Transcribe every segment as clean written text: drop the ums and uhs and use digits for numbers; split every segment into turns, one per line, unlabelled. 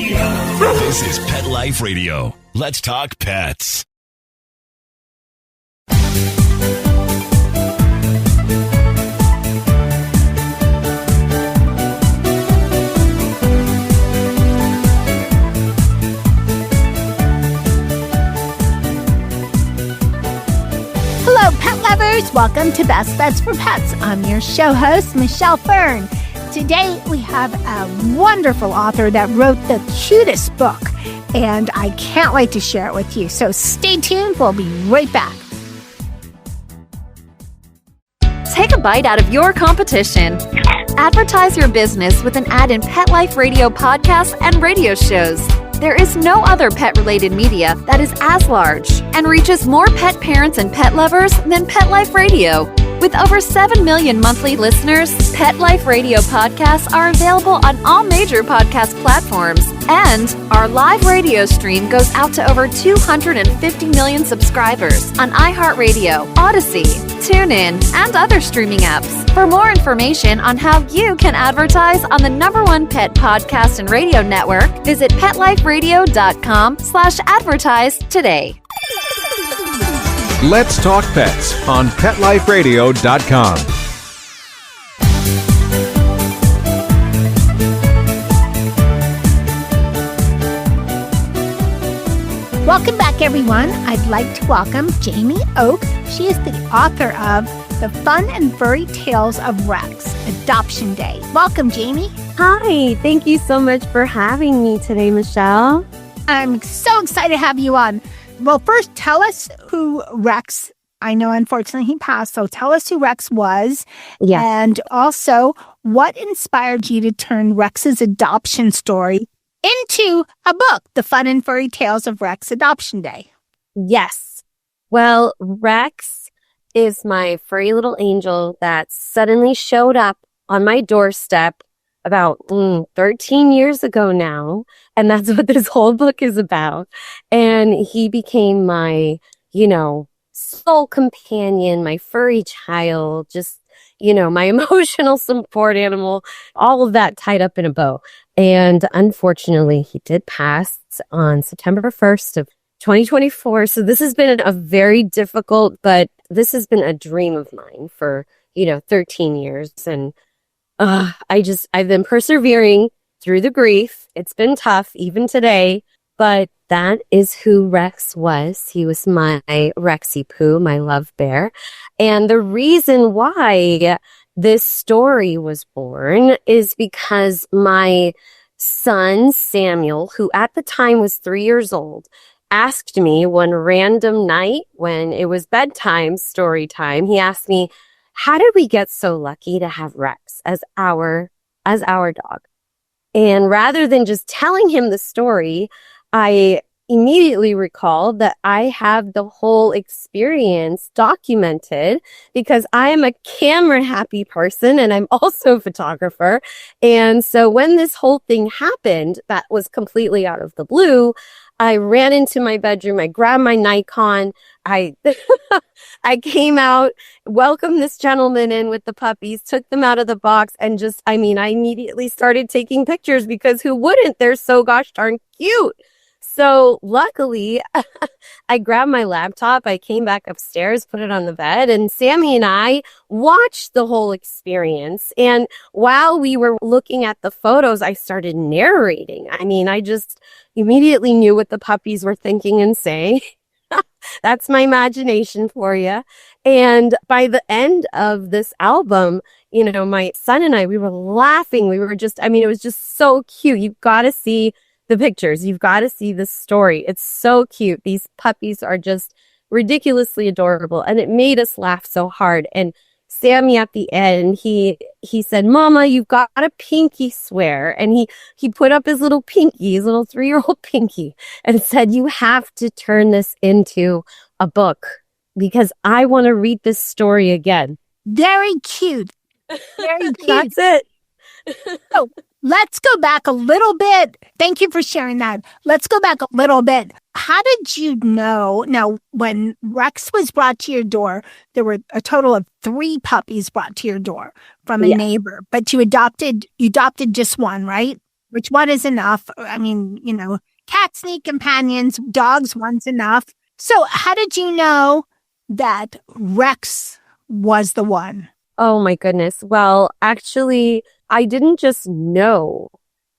This is Pet Life Radio. Let's talk pets.
Hello, pet lovers. Welcome to Best Bets for Pets. I'm your show host, Michelle Fern. Today, we have a wonderful author that wrote the cutest book, and I can't wait to share it with you. So stay tuned. We'll be right back.
Take a bite out of your competition. Advertise your business with an ad in Pet Life Radio podcasts and radio shows. There is no other pet-related media that is as large and reaches more pet parents and pet lovers than Pet Life Radio. With over 7 million monthly listeners, Pet Life Radio podcasts are available on all major podcast platforms. And our live radio stream goes out to over 250 million subscribers on iHeartRadio, Odyssey, TuneIn, and other streaming apps. For more information on how you can advertise on the #1 pet podcast and radio network, visit PetLifeRadio.com/advertise today.
Let's Talk Pets on PetLifeRadio.com.
Welcome back, everyone. I'd like to welcome Jamie Okh. She is the author of The Fun and Furry Tales of Rex, Adoption Day. Welcome, Jamie.
Hi, thank you so much for having me today, Michelle.
I'm so excited to have you on. Well, first, tell us who Rex, I know unfortunately he passed, so tell us who Rex was.
Yeah.
And also, what inspired you to turn Rex's adoption story into a book, The Fun and Furry Tales of Rex, Adoption Day?
Yes. Well, Rex is my furry little angel that suddenly showed up on my doorstep about 13 years ago now. And that's what this whole book is about. And he became my, soul companion, my furry child, just, my emotional support animal, all of that tied up in a bow. And unfortunately, he did pass on September 1st of 2024. So this has been a very difficult, but this has been a dream of mine for, 13 years. And I've been persevering through the grief. It's been tough even today, but that is who Rex was. He was my Rexy Poo, my love bear. And the reason why this story was born is because my son, Samuel, who at the time was 3 years old, asked me one random night when it was bedtime, story time, he asked me, how did we get so lucky to have Rex as our dog? And rather than just telling him the story, I immediately recalled that I have the whole experience documented because I am a camera happy person and I'm also a photographer. And so when this whole thing happened, that was completely out of the blue, I ran into my bedroom, I grabbed my Nikon, I came out, welcomed this gentleman in with the puppies, took them out of the box, and I immediately started taking pictures because who wouldn't? They're so gosh darn cute. So luckily, I grabbed my laptop, I came back upstairs, put it on the bed, and Sammy and I watched the whole experience. And while we were looking at the photos, I started narrating. I just immediately knew what the puppies were thinking and saying. That's my imagination for you. And by the end of this album, my son and I, we were laughing. We were just, it was just so cute. You've got to see the pictures. You've got to see this story. It's so cute. These puppies are just ridiculously adorable. And it made us laugh so hard. And Sammy at the end, he said, Mama, you've got a pinky swear. And he put up his little pinky, his little 3-year-old pinky, and said, you have to turn this into a book because I want to read this story again.
Very cute. Very cute.
That's it.
So let's go back a little bit. Thank you for sharing that. Let's go back a little bit. How did you know? Now, when Rex was brought to your door, there were a total of 3 puppies brought to your door from a neighbor, but you adopted just one, right? which one is enough. I mean, cats need companions, dogs, one's enough. So how did you know that Rex was the one?
Oh my goodness. Well, actually, I didn't just know.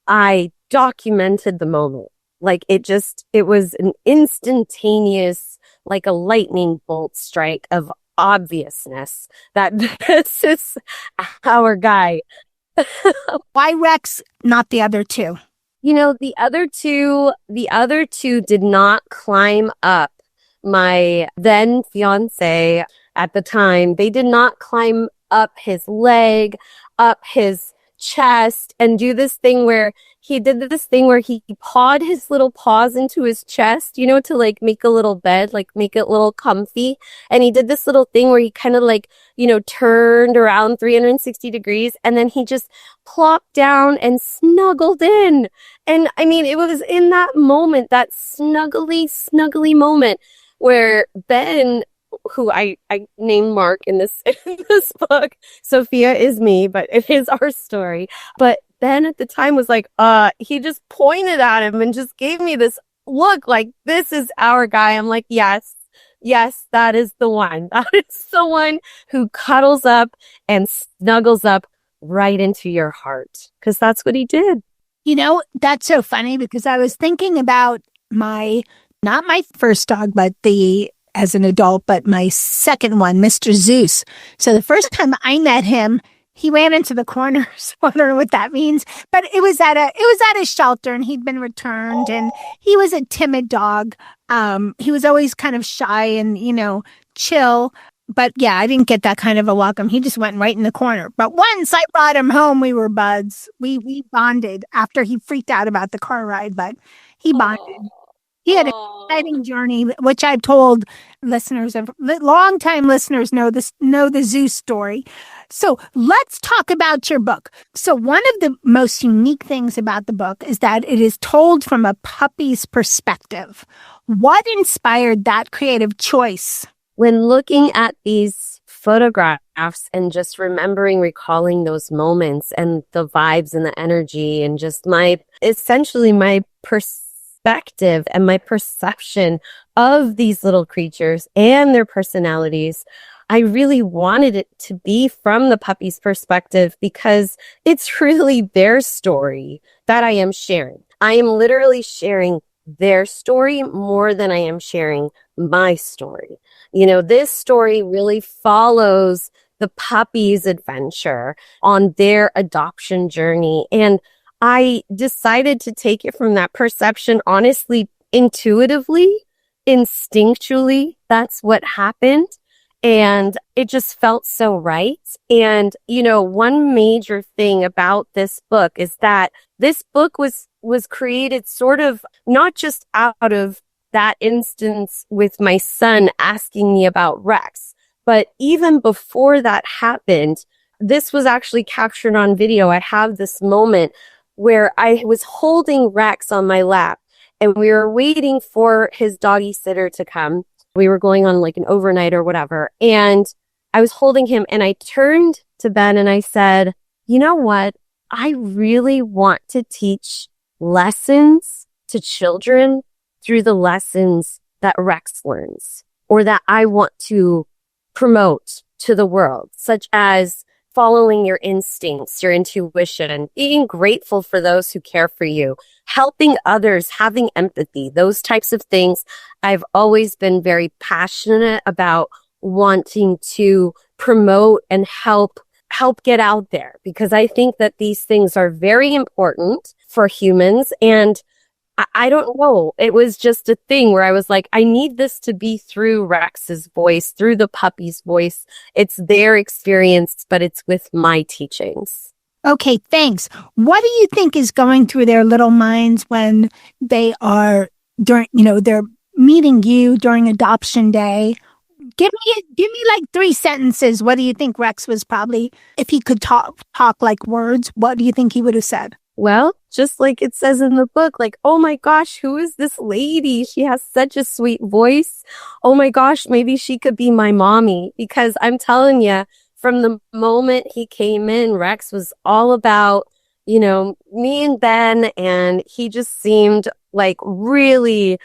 I documented the moment. Like it was an instantaneous, like a lightning bolt strike of obviousness that this is our guy.
Why Rex, not the other two?
The other two did not climb up my then fiance at the time. They did not climb up his leg, up his chest, and do this thing where he pawed his little paws into his chest, to like make a little bed, like make it a little comfy. And he did this little thing where he kind of like, turned around 360 degrees and then he just plopped down and snuggled in. And I mean, it was in that moment, that snuggly moment where Ben, who I named Mark in this book. Sophia is me, but it is our story. But Ben at the time was like, he just pointed at him and just gave me this look like, this is our guy. I'm like, yes, that is the one. That is the one who cuddles up and snuggles up right into your heart. Because that's what he did.
That's so funny because I was thinking about not my first dog, but as an adult, but my second one, Mr. Zeus. So the first time I met him, he ran into the corner. So I don't know what that means, but it was at a shelter and he'd been returned and he was a timid dog. He was always kind of shy and, chill. But yeah, I didn't get that kind of a welcome. He just went right in the corner. But once I brought him home, we were buds. We bonded after he freaked out about the car ride, but he bonded. He had an exciting journey, which I've told listeners of longtime listeners know the Zeus story. So let's talk about your book. So one of the most unique things about the book is that it is told from a puppy's perspective. What inspired that creative choice?
When looking at these photographs and just recalling those moments and the vibes and the energy and just essentially my perspective and my perception of these little creatures and their personalities, I really wanted it to be from the puppy's perspective because it's really their story that I am sharing. I am literally sharing their story more than I am sharing my story. This story really follows the puppy's adventure on their adoption journey. And I decided to take it from that perception, honestly, intuitively, instinctually. That's what happened. And it just felt so right. And, one major thing about this book is that this book was created sort of not just out of that instance with my son asking me about Rex, but even before that happened, this was actually captured on video. I have this moment where I was holding Rex on my lap and we were waiting for his doggy sitter to come. We were going on like an overnight or whatever. And I was holding him and I turned to Ben and I said, you know what? I really want to teach lessons to children through the lessons that Rex learns or that I want to promote to the world, such as following your instincts, your intuition, being grateful for those who care for you, helping others, having empathy, those types of things. I've always been very passionate about wanting to promote and help get out there because I think that these things are very important for humans. And I don't know. It was just a thing where I was like, I need this to be through Rex's voice, through the puppy's voice. It's their experience, but it's with my teachings.
Okay, thanks. What do you think is going through their little minds when they are they're meeting you during adoption day? Give me like 3 sentences. What do you think Rex was probably, if he could talk like words, what do you think he would have said?
Well, just like it says in the book, like, oh my gosh, who is this lady? She has such a sweet voice. Oh my gosh, maybe she could be my mommy. Because I'm telling you, from the moment he came in, Rex was all about me and Ben, and he just seemed like really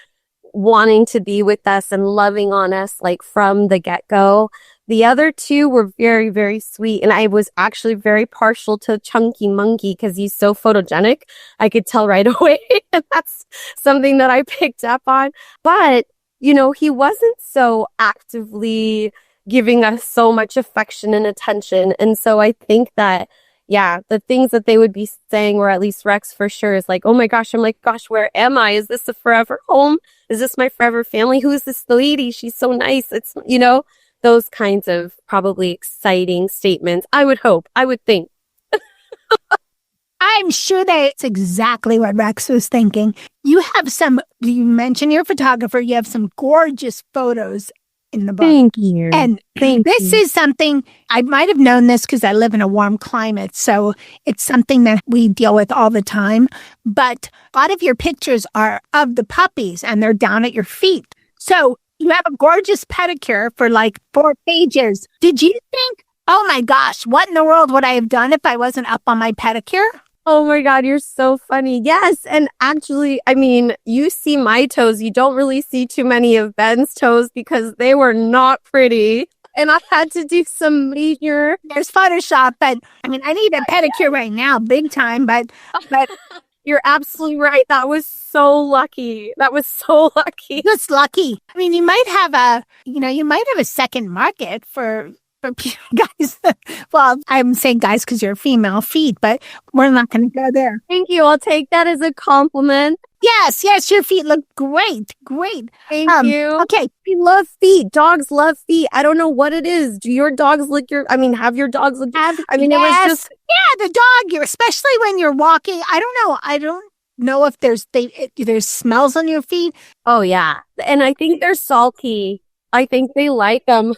wanting to be with us and loving on us like from the get-go. The other two were very, very sweet. And I was actually very partial to Chunky Monkey because he's so photogenic. I could tell right away. And that's something that I picked up on. But, he wasn't so actively giving us so much affection and attention. And so I think that, the things that they would be saying, or at least Rex for sure, is like, oh my gosh, I'm like, gosh, where am I? Is this a forever home? Is this my forever family? Who is this lady? She's so nice. It's, those kinds of probably exciting statements. I would hope, I would think.
I'm sure that's exactly what Rex was thinking. You mentioned you're a photographer. You have some gorgeous photos in the book.
Thank you.
And this is something, I might have known this because I live in a warm climate. So it's something that we deal with all the time. But a lot of your pictures are of the puppies and they're down at your feet. So you have a gorgeous pedicure for like 4 pages. Did you think, oh my gosh, what in the world would I have done if I wasn't up on my pedicure?
Oh my God, you're so funny. Yes. And actually, you see my toes. You don't really see too many of Ben's toes because they were not pretty. And I had to do some major.
There's Photoshop, but I need a pedicure right now, big time. But
you're absolutely right. That was so lucky.
Just lucky. You might have a second market for guys. Well, I'm saying guys because you're a female feet, but we're not going to go there.
Thank you. I'll take that as a compliment.
Yes, your feet look great.
Thank you.
Okay.
We love feet. Dogs love feet. I don't know what it is. Do your dogs lick have your dogs lick?
Yes.
It was just.
Yeah, the dog, especially when you're walking. I don't know if there's smells on your feet.
Oh, yeah. And I think they're salty. I think they like them.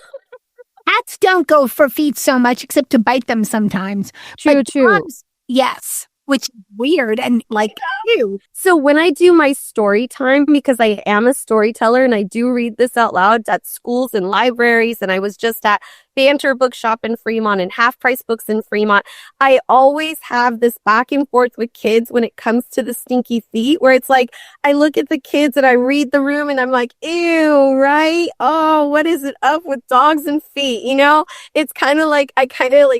Cats don't go for feet so much except to bite them sometimes.
True.
Dogs, yes. Which is weird and like you.
So when I do my story time, because I am a storyteller and I do read this out loud at schools and libraries, and I was just at Banter Bookshop in Fremont and Half Price Books in Fremont, I always have this back and forth with kids when it comes to the stinky feet, where it's like, I look at the kids and I read the room and I'm like, ew, right? Oh, what is it up with dogs and feet? It's kind of like, I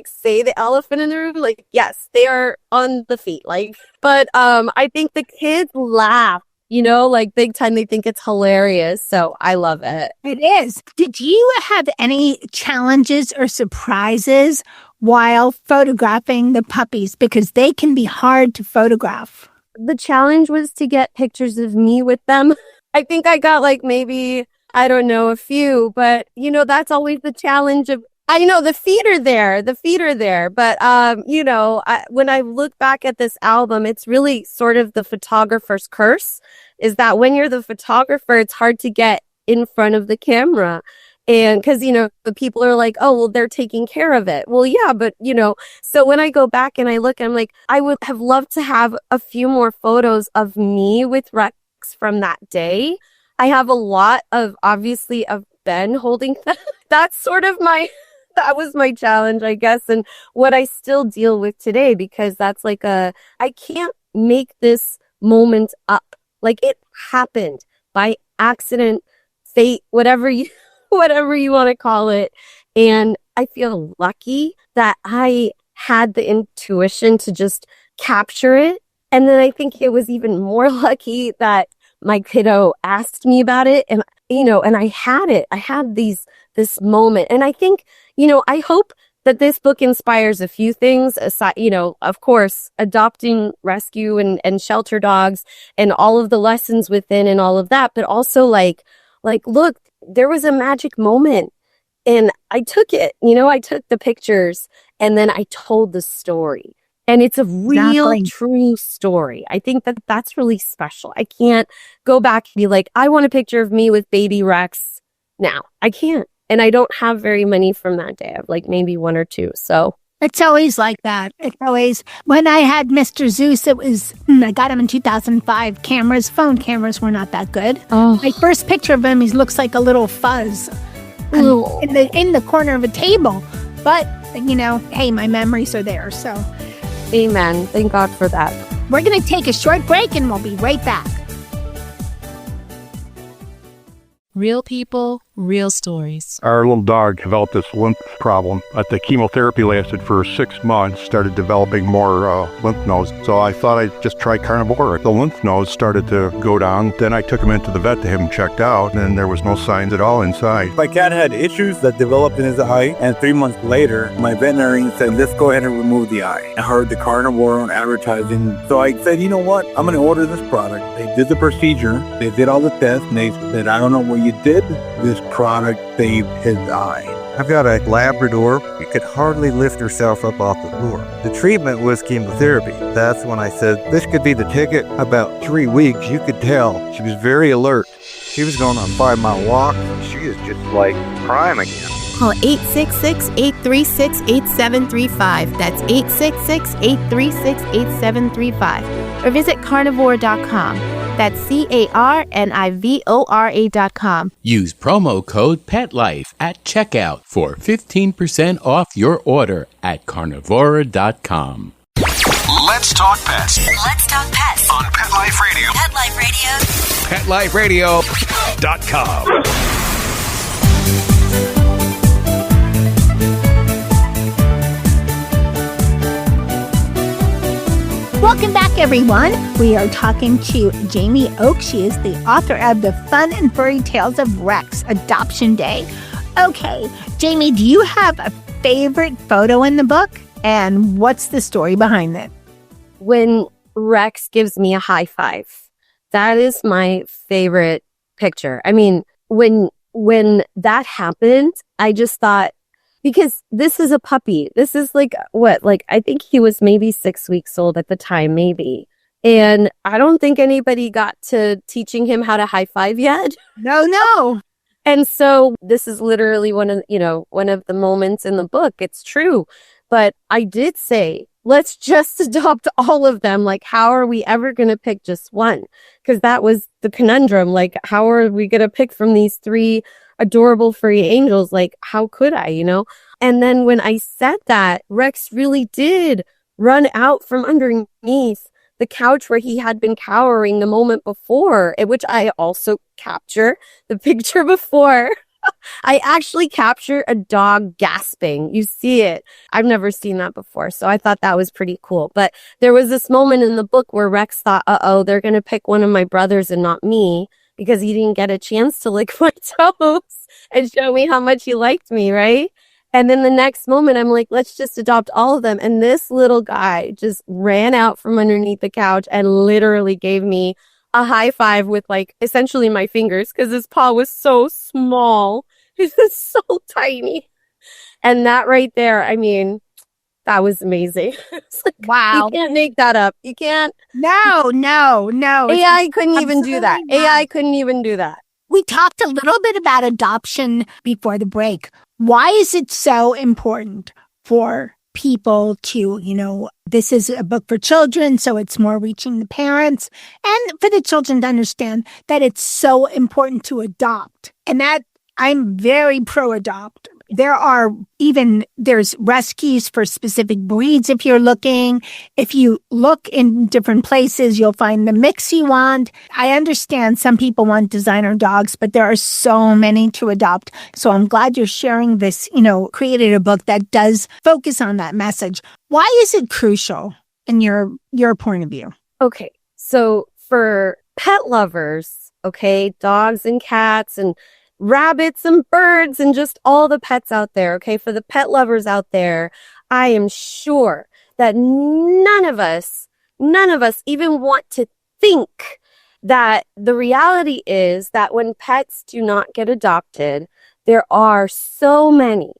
say the elephant in the room, like, yes, they are on the feet, but I think the kids laugh, big time. They think it's hilarious. So I love it.
It is. Did you have any challenges or surprises while photographing the puppies? Because they can be hard to photograph.
The challenge was to get pictures of me with them. I think I got maybe, I don't know, a few, but that's always the challenge of, I know the feet are there, but, when I look back at this album, it's really sort of the photographer's curse, is that when you're the photographer, it's hard to get in front of the camera. And because, the people are like, oh, well, they're taking care of it. Well, yeah, but, so when I go back and I look, I'm like, I would have loved to have a few more photos of me with Rex from that day. I have a lot of Ben holding that. That's sort of that was my challenge, I guess, and what I still deal with today, because that's I can't make this moment up. It happened by accident, fate, whatever you want to call it. And I feel lucky that I had the intuition to just capture it. And then I think it was even more lucky that my kiddo asked me about it, and and I had it. I had this moment. And I think, I hope that this book inspires a few things aside, of course, adopting, rescue and shelter dogs and all of the lessons within and all of that. But also look, there was a magic moment and I took it, I took the pictures and then I told the story. And it's a real, true story. I think that that's really special. I can't go back and be like, I want a picture of me with baby Rex now. I can't. And I don't have very many from that day. I have maybe 1 or 2. So
it's always like that. It's always, when I had Mr. Zeus, I got him in 2005. Phone cameras were not that good.
Oh.
My first picture of him, he looks like a little fuzz in the corner of a table. But, hey, my memories are there. So
Amen. Thank God for that.
We're going to take a short break and we'll be right back.
Real people, real stories.
Our little dog developed this lymph problem. The chemotherapy lasted for 6 months, started developing more lymph nodes. So I thought I'd just try carnivore. The lymph nodes started to go down. Then I took him into the vet to have him checked out, and there was no signs at all inside.
My cat had issues that developed in his eye, and 3 months later, my veterinarian said, let's go ahead and remove the eye. I heard the carnivore on advertising, so I said, you know what? I'm going to order this product. They did the procedure, they did all the tests, and they said, I don't know what you did. This product saved his eye.
I've got a Labrador. She could hardly lift herself up off the floor. The treatment was chemotherapy. That's when I said, this could be the ticket. About 3 weeks, you could tell she was very alert. She was going on a 5-mile walk. She is just like prime again.
Call 866-836-8735. That's 866-836-8735. Or visit carnivore.com. That's carnivora.com.
Use promo code PETLIFE at checkout for 15% off your order at carnivora.com.
Let's talk pets.
Let's talk pets
On Pet Life Radio.
Pet Life Radio.
PetLifeRadio.com.
Welcome back, everyone. We are talking to Jamie Okh. She is the author of The Fun and Furry Tales of Rex, Adoption Day. Okay, Jamie, do you have a favorite photo in the book? And what's the story behind it?
When Rex gives me a high five, that is my favorite picture. I mean, when that happened, I just thought, because this is a puppy. This is I think he was maybe 6 weeks old at the time, maybe. And I don't think anybody got to teaching him how to high five yet.
No.
And so this is literally one of the moments in the book. It's true. But I did say, let's just adopt all of them. Like, how are we ever going to pick just one? Because that was the conundrum. Like, how are we going to pick from these 3 adorable furry angels? Like, how could I, And then when I said that, Rex really did run out from underneath the couch where he had been cowering the moment before, which I also capture the picture before. I actually capture a dog gasping. You see it. I've never seen that before. So I thought that was pretty cool. But there was this moment in the book where Rex thought, they're going to pick one of my brothers and not me, because he didn't get a chance to lick my toes and show me how much he liked me, right? And then the next moment, I'm like, let's just adopt all of them. And this little guy just ran out from underneath the couch and literally gave me a high five with essentially my fingers, because his paw was so small. It was so tiny. And that right there, I mean, that was amazing. It's like,
wow.
You can't make that up. You can't.
No.
AI couldn't even do that. AI couldn't even do that.
We talked a little bit about adoption before the break. Why is it so important for people to, this is a book for children, so it's more reaching the parents, and for the children to understand that it's so important to adopt, and that I'm very pro-adopt. There's rescues for specific breeds if you're looking. If you look in different places, you'll find the mix you want. I understand some people want designer dogs, but there are so many to adopt. So I'm glad you're sharing this, created a book that does focus on that message. Why is it crucial in your point of view?
Okay, so for pet lovers, okay, dogs and cats and rabbits and birds and just all the pets out there, okay, for the pet lovers out there, I am sure that none of us even want to think that the reality is that when pets do not get adopted, there are so many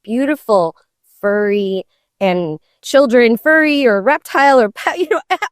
beautiful furry and children, furry or reptile or pet,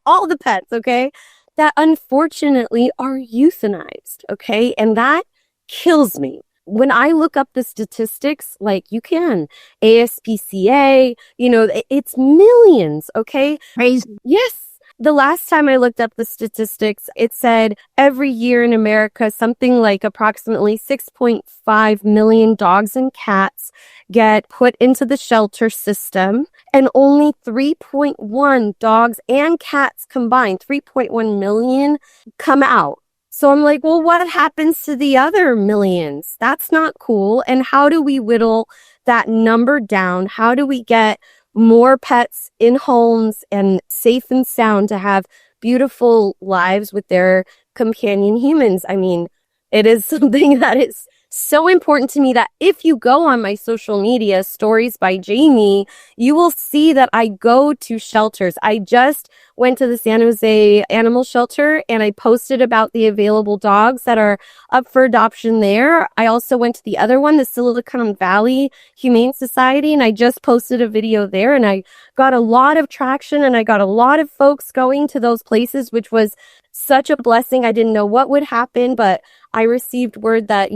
all the pets, okay, that unfortunately are euthanized, okay? And that kills me. When I look up the statistics, like you can, ASPCA, it's millions, okay?
Crazy.
Yes. The last time I looked up the statistics, it said every year in America, something like approximately 6.5 million dogs and cats get put into the shelter system, and only 3.1 dogs and cats combined, 3.1 million, come out. So I'm like, well, what happens to the other millions? That's not cool. And how do we whittle that number down? How do we get more pets in homes and safe and sound to have beautiful lives with their companion humans? I mean, it is something that is so important to me that if you go on my social media, Stories by Jamie, you will see that I go to shelters. I just went to the San Jose Animal Shelter and I posted about the available dogs that are up for adoption there. I also went to the other one, the Silicon Valley Humane Society, and I just posted a video there, and I got a lot of traction and I got a lot of folks going to those places, which was such a blessing. I didn't know what would happen, but I received word that,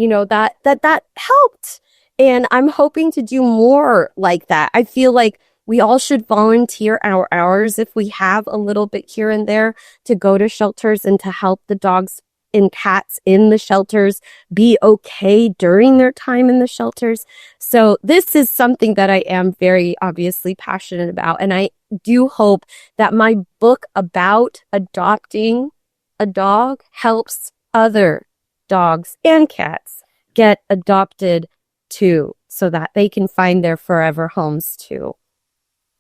that helped. And I'm hoping to do more like that. I feel like we all should volunteer our hours if we have a little bit here and there to go to shelters and to help the dogs and cats in the shelters be okay during their time in the shelters. So this is something that I am very obviously passionate about. And I do hope that my book about adopting a dog helps other dogs and cats get adopted too, so that they can find their forever homes too,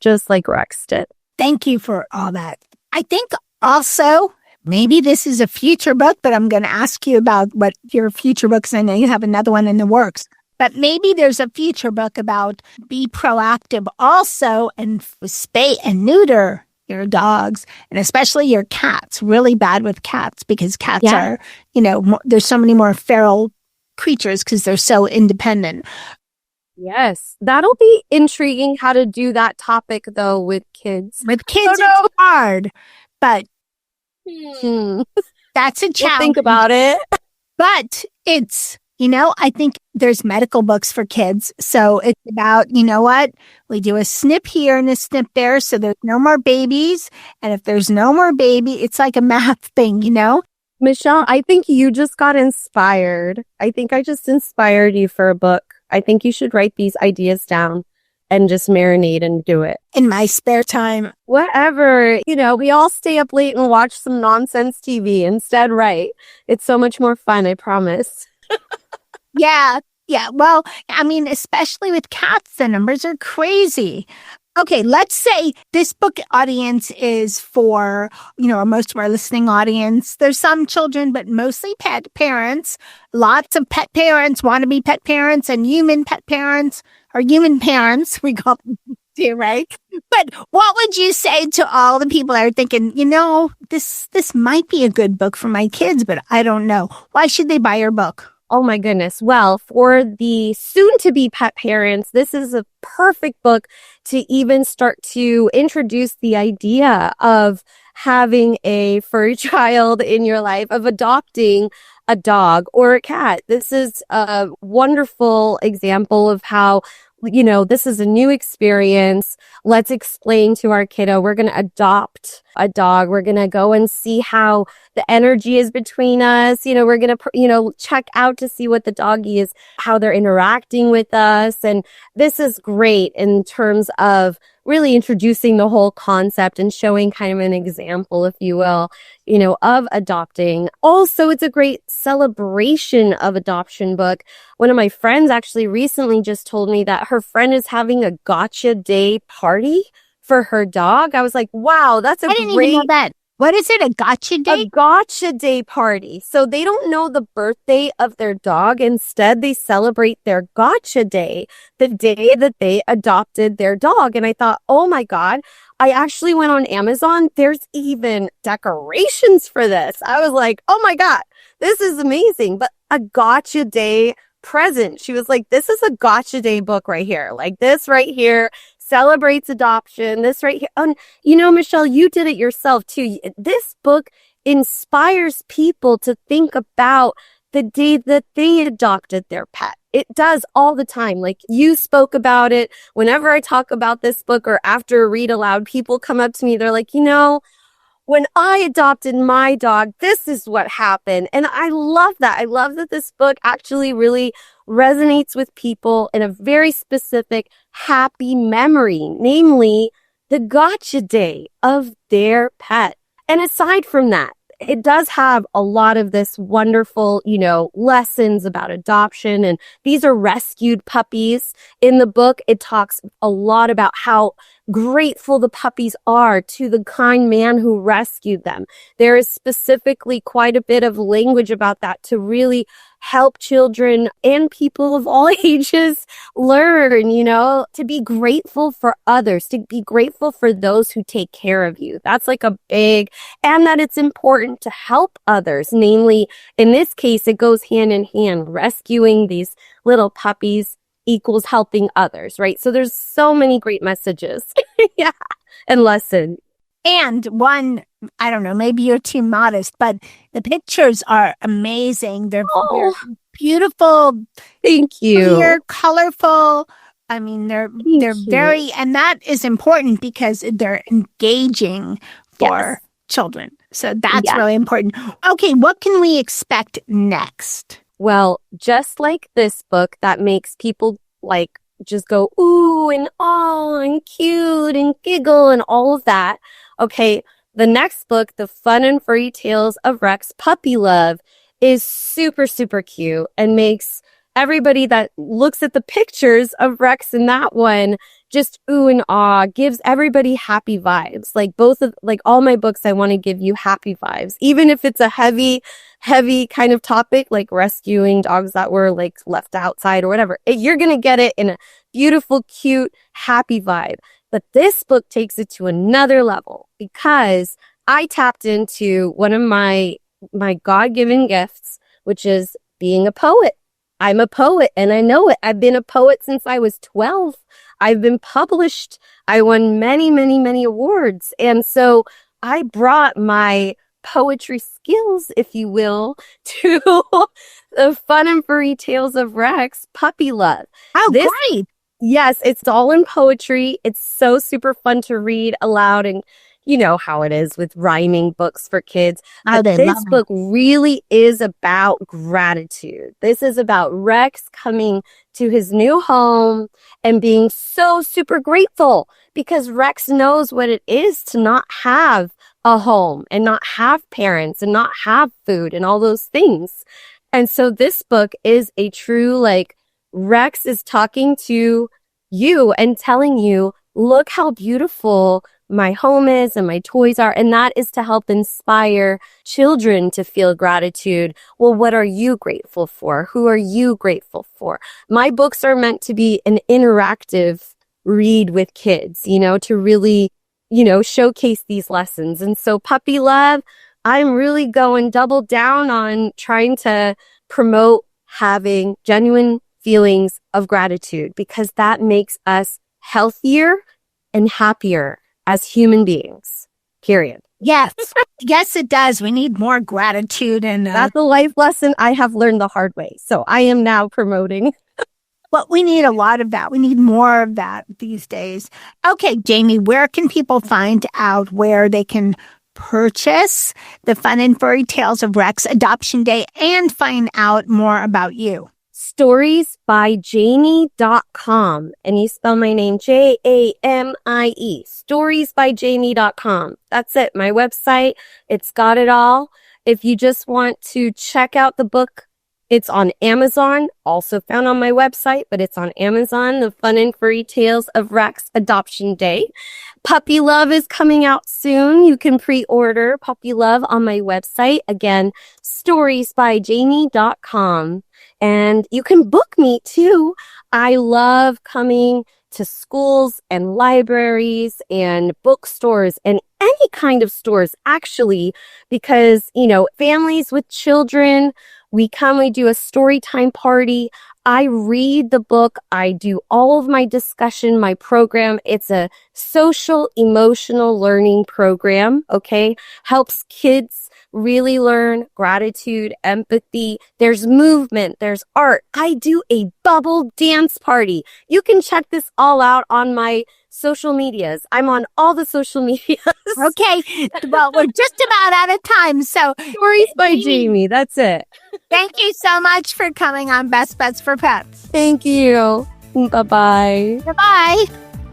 just like Rex did.
Thank you for all that. I think also, maybe this is a future book, but I'm going to ask you about what your future books, I know you have another one in the works, but maybe there's a future book about be proactive also and spay and neuter your dogs, and especially your cats. Really bad with cats because cats are, there's so many more feral creatures because they're so independent.
Yes, that'll be intriguing how to do that topic though with kids.
With kids, it's hard, but that's a challenge.
We'll think about it.
But it's, I think there's medical books for kids. So it's about, we do a snip here and a snip there. So there's no more babies. And if there's no more baby, it's like a math thing,
Michelle, I think you just got inspired. I think I just inspired you for a book. I think you should write these ideas down and just marinate and do it.
In my spare time.
Whatever. We all stay up late and watch some nonsense TV. Instead, write. It's so much more fun, I promise.
Yeah. Well, I mean, especially with cats, the numbers are crazy. Okay, let's say this book audience is for, most of our listening audience. There's some children, but mostly pet parents. Lots of pet parents want to be pet parents and human pet parents or human parents. We call them too, right? But what would you say to all the people that are thinking, this might be a good book for my kids, but I don't know. Why should they buy your book?
Oh my goodness. Well, for the soon-to-be pet parents, this is a perfect book to even start to introduce the idea of having a furry child in your life, of adopting a dog or a cat. This is a wonderful example of how, this is a new experience. Let's explain to our kiddo, we're going to adopt a dog. We're going to go and see how the energy is between us. We're going to, check out to see what the doggy is, how they're interacting with us. And this is great in terms of really introducing the whole concept and showing kind of an example, if you will, of adopting. Also, it's a great celebration of adoption book. One of my friends actually recently just told me that her friend is having a gotcha day party for her dog. I was like, wow, that's a great...
I didn't even know that. What is it? A gotcha day?
A gotcha day party. So they don't know the birthday of their dog. Instead, they celebrate their gotcha day, the day that they adopted their dog. And I thought, oh my God, I actually went on Amazon. There's even decorations for this. I was like, oh my God, this is amazing. But a gotcha day present. She was like, this is a gotcha day book right here. Like this right here celebrates adoption. This right here. And Michelle, you did it yourself too. This book inspires people to think about the day that they adopted their pet. It does all the time. Like you spoke about it. Whenever I talk about this book or after a read aloud, people come up to me. They're like, when I adopted my dog, this is what happened. And I love that. I love that this book actually really resonates with people in a very specific, happy memory, namely the gotcha day of their pet. And aside from that, it does have a lot of this wonderful, lessons about adoption. And these are rescued puppies. In the book, it talks a lot about how grateful the puppies are to the kind man who rescued them. There is specifically quite a bit of language about that to really help children and people of all ages learn, to be grateful for others, to be grateful for those who take care of you. That's like a big, and that it's important to help others. Namely, in this case, it goes hand in hand. Rescuing these little puppies equals helping others, right? So there's so many great messages. Yeah. And lessons.
And one, I don't know, maybe you're too modest, but the pictures are amazing. They're beautiful.
Thank you.
Clear, colorful. I mean, they're very, and that is important because they're engaging for children. So that's really important. Okay, what can we expect next?
Well, just like this book that makes people just go ooh and oh and cute and giggle and all of that. Okay, the next book, The Fun and Furry Tales of Rex Puppy Love, is super, super cute and makes everybody that looks at the pictures of Rex in that one just ooh and ah, gives everybody happy vibes. All my books, I want to give you happy vibes. Even if it's a heavy kind of topic, like rescuing dogs that were left outside or whatever, you're going to get it in a beautiful, cute, happy vibe. But this book takes it to another level because I tapped into one of my God-given gifts, which is being a poet. I'm a poet and I know it. I've been a poet since I was 12. I've been published. I won many, many, many awards. And so I brought my poetry skills, if you will, to The Fun and Furry Tales of Rex Puppy Love.
Oh, great.
Yes, it's all in poetry. It's so super fun to read aloud, and you know how it is with rhyming books for kids. But this book really is about gratitude. This is about Rex coming to his new home and being so super grateful because Rex knows what it is to not have a home and not have parents and not have food and all those things. And so this book is a true, Rex is talking to you and telling you, look how beautiful my home is and my toys are. And that is to help inspire children to feel gratitude. Well, what are you grateful for? Who are you grateful for? My books are meant to be an interactive read with kids, to really, showcase these lessons. And so Puppy Love, I'm really going double down on trying to promote having genuine feelings of gratitude because that makes us healthier and happier as human beings, period.
Yes. Yes, it does. We need more gratitude. And
that's a life lesson I have learned the hard way. So I am now promoting.
Well, we need a lot of that. We need more of that these days. Okay, Jamie, where can people find out where they can purchase The Fun and Furry Tales of Rex Adoption Day and find out more about you?
storiesbyjamie.com. And you spell my name Jamie. storiesbyjamie.com. That's it. My website. It's got it all. If you just want to check out the book, it's on Amazon, also found on my website, but it's on Amazon, The Fun and Furry Tales of Rex Adoption Day. Puppy Love is coming out soon. You can pre-order Puppy Love on my website. Again, storiesbyjamie.com. And you can book me too. I love coming to schools and libraries and bookstores and any kind of stores, actually, because, families with children, we do a story time party. I read the book. I do all of my discussion, my program. It's a social emotional learning program. Okay. Helps kids really learn gratitude, empathy. There's movement. There's art. I do a bubble dance party. You can check this all out on my social medias. I'm on all the social medias.
Okay. Well, we're just about out of time. So,
Stories by Jamie. That's it.
thank you so much for coming on Best Bets for Pets.
Thank you. Bye-bye.
Bye-bye.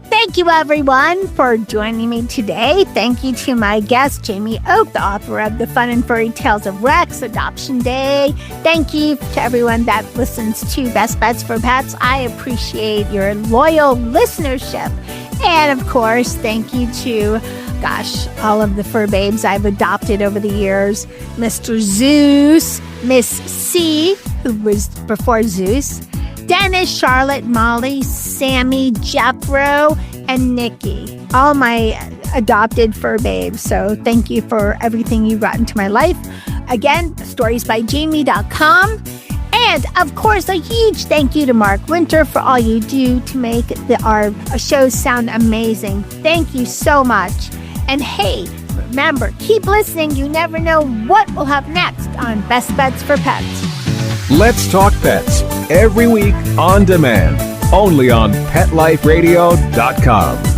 Thank you, everyone, for joining me today. Thank you to my guest, Jamie Okh, the author of The Fun and Furry Tales of Rex, Adoption Day. Thank you to everyone that listens to Best Bets for Pets. I appreciate your loyal listenership. And, of course, thank you to, all of the fur babes I've adopted over the years. Mr. Zeus, Miss C, who was before Zeus, Dennis, Charlotte, Molly, Sammy, Jeffro, and Nikki. All my adopted fur babes. So thank you for everything you brought into my life. Again, storiesbyjamie.com. And, of course, a huge thank you to Mark Winter for all you do to make our shows sound amazing. Thank you so much. And, hey, remember, keep listening. You never know what we'll have next on Best Bets for Pets.
Let's Talk Pets, every week on demand, only on PetLifeRadio.com.